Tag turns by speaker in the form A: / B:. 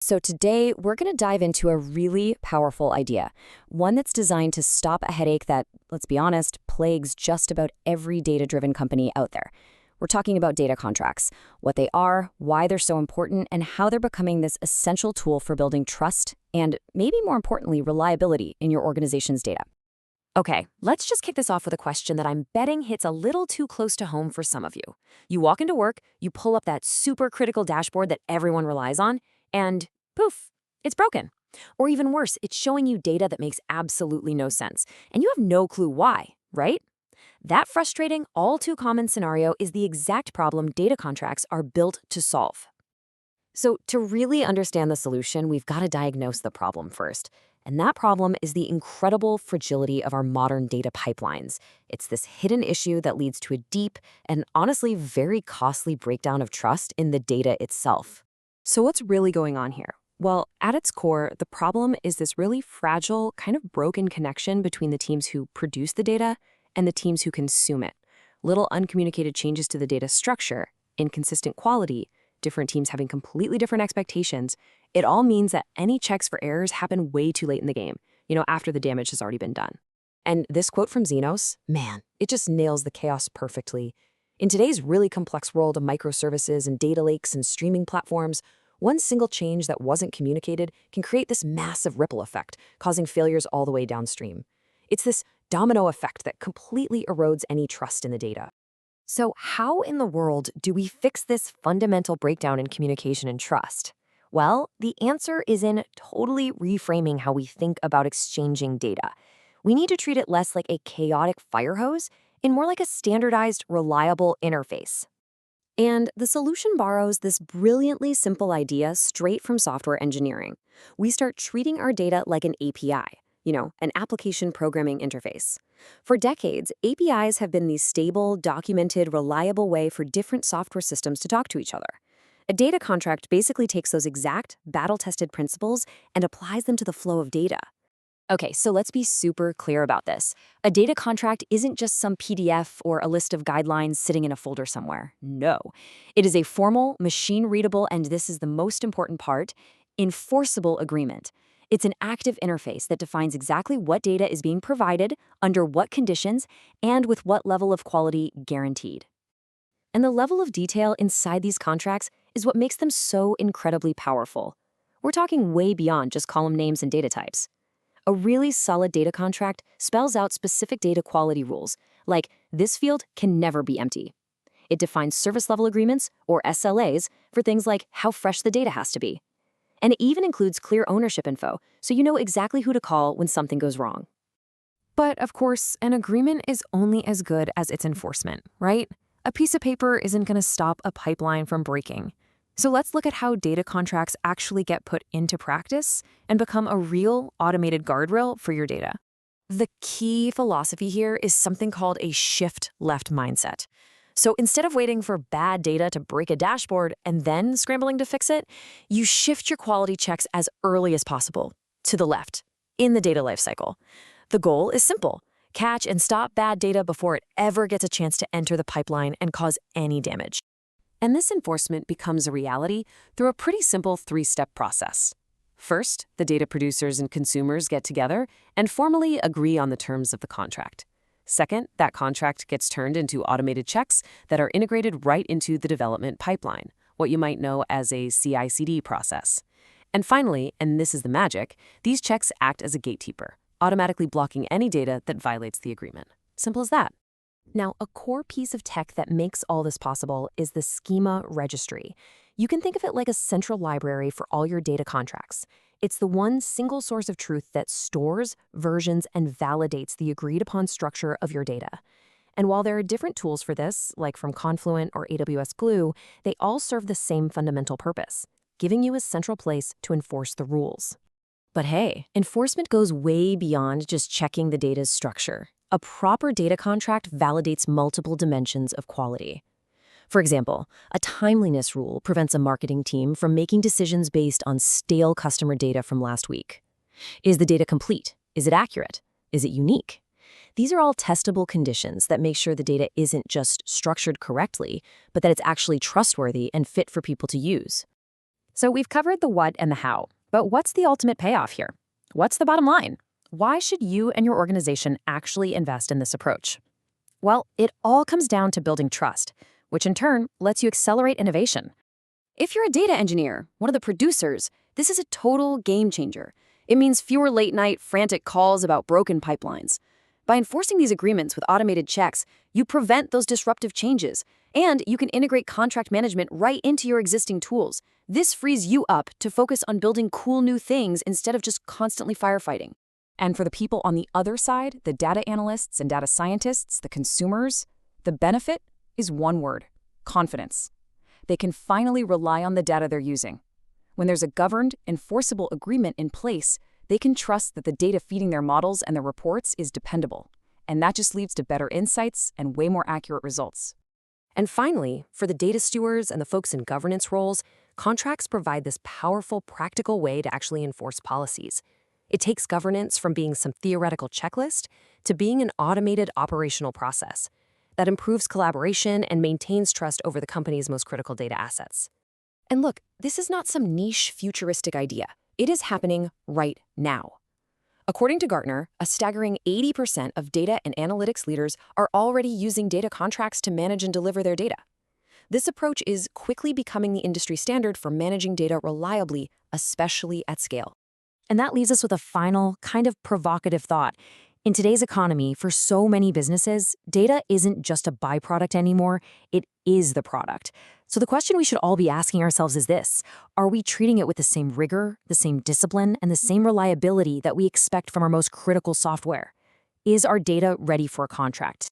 A: So today, we're going to dive into a really powerful idea, one that's designed to stop a headache that, let's be honest, plagues just about every data-driven company out there. We're talking about data contracts, what they are, why they're so important, and how they're becoming this essential tool for building trust and, maybe more importantly, reliability in your organization's data. Okay, let's just kick this off with a question that I'm betting hits a little too close to home for some of you. You walk into work, you pull up that super critical dashboard that everyone relies on, and poof, it's broken. Or even worse, it's showing you data that makes absolutely no sense, and you have no clue why, right? That frustrating, all too common scenario is the exact problem data contracts are built to solve. So to really understand the solution, we've got to diagnose the problem first. And that problem is the incredible fragility of our modern data pipelines. It's this hidden issue that leads to a deep and honestly very costly breakdown of trust in the data itself. So what's really going on here? Well, at its core, the problem is this really fragile, kind of broken connection between the teams who produce the data and the teams who consume it. Little uncommunicated changes to the data structure, inconsistent quality, different teams having completely different expectations, it all means that any checks for errors happen way too late in the game, after the damage has already been done. And this quote from Xenos, man, it just nails the chaos perfectly. In today's really complex world of microservices and data lakes and streaming platforms, one single change that wasn't communicated can create this massive ripple effect, causing failures all the way downstream. It's this domino effect that completely erodes any trust in the data. So how in the world do we fix this fundamental breakdown in communication and trust? Well, the answer is in totally reframing how we think about exchanging data. We need to treat it less like a chaotic fire hose and more like a standardized, reliable interface. And the solution borrows this brilliantly simple idea straight from software engineering. We start treating our data like an API, an application programming interface. For decades, APIs have been the stable, documented, reliable way for different software systems to talk to each other. A data contract basically takes those exact, battle-tested principles and applies them to the flow of data. Okay, so let's be super clear about this. A data contract isn't just some PDF or a list of guidelines sitting in a folder somewhere. No. It is a formal, machine-readable, and this is the most important part, enforceable agreement. It's an active interface that defines exactly what data is being provided, under what conditions, and with what level of quality guaranteed. And the level of detail inside these contracts is what makes them so incredibly powerful. We're talking way beyond just column names and data types. A really solid data contract spells out specific data quality rules, like this field can never be empty. It defines service level agreements, or SLAs, for things like how fresh the data has to be. And it even includes clear ownership info, so you know exactly who to call when something goes wrong. But of course, an agreement is only as good as its enforcement, right? A piece of paper isn't going to stop a pipeline from breaking. So let's look at how data contracts actually get put into practice and become a real automated guardrail for your data. The key philosophy here is something called a shift left mindset. So instead of waiting for bad data to break a dashboard and then scrambling to fix it, you shift your quality checks as early as possible, to the left, in the data lifecycle. The goal is simple: catch and stop bad data before it ever gets a chance to enter the pipeline and cause any damage. And this enforcement becomes a reality through a pretty simple three-step process. First, the data producers and consumers get together and formally agree on the terms of the contract. Second, that contract gets turned into automated checks that are integrated right into the development pipeline, what you might know as a CI/CD process. And finally, and this is the magic, these checks act as a gatekeeper, automatically blocking any data that violates the agreement. Simple as that. Now, a core piece of tech that makes all this possible is the schema registry. You can think of it like a central library for all your data contracts. It's the one single source of truth that stores, versions, and validates the agreed-upon structure of your data. And while there are different tools for this, like from Confluent or AWS Glue, they all serve the same fundamental purpose: giving you a central place to enforce the rules. But hey, enforcement goes way beyond just checking the data's structure. A proper data contract validates multiple dimensions of quality. For example, a timeliness rule prevents a marketing team from making decisions based on stale customer data from last week. Is the data complete? Is it accurate? Is it unique? These are all testable conditions that make sure the data isn't just structured correctly, but that it's actually trustworthy and fit for people to use. So we've covered the what and the how, but what's the ultimate payoff here? What's the bottom line? Why should you and your organization actually invest in this approach? Well, it all comes down to building trust, which in turn lets you accelerate innovation. If you're a data engineer, one of the producers, this is a total game changer. It means fewer late-night, frantic calls about broken pipelines. By enforcing these agreements with automated checks, you prevent those disruptive changes, and you can integrate contract management right into your existing tools. This frees you up to focus on building cool new things instead of just constantly firefighting. And for the people on the other side, the data analysts and data scientists, the consumers, the benefit is one word: confidence. They can finally rely on the data they're using. When there's a governed, enforceable agreement in place, they can trust that the data feeding their models and their reports is dependable. And that just leads to better insights and way more accurate results. And finally, for the data stewards and the folks in governance roles, contracts provide this powerful, practical way to actually enforce policies. It takes governance from being some theoretical checklist to being an automated operational process that improves collaboration and maintains trust over the company's most critical data assets. And look, this is not some niche, futuristic idea. It is happening right now. According to Gartner, a staggering 80% of data and analytics leaders are already using data contracts to manage and deliver their data. This approach is quickly becoming the industry standard for managing data reliably, especially at scale. And that leaves us with a final, kind of provocative thought. In today's economy, for so many businesses, data isn't just a byproduct anymore, it is the product. So the question we should all be asking ourselves is this: are we treating it with the same rigor, the same discipline, and the same reliability that we expect from our most critical software? Is our data ready for a contract?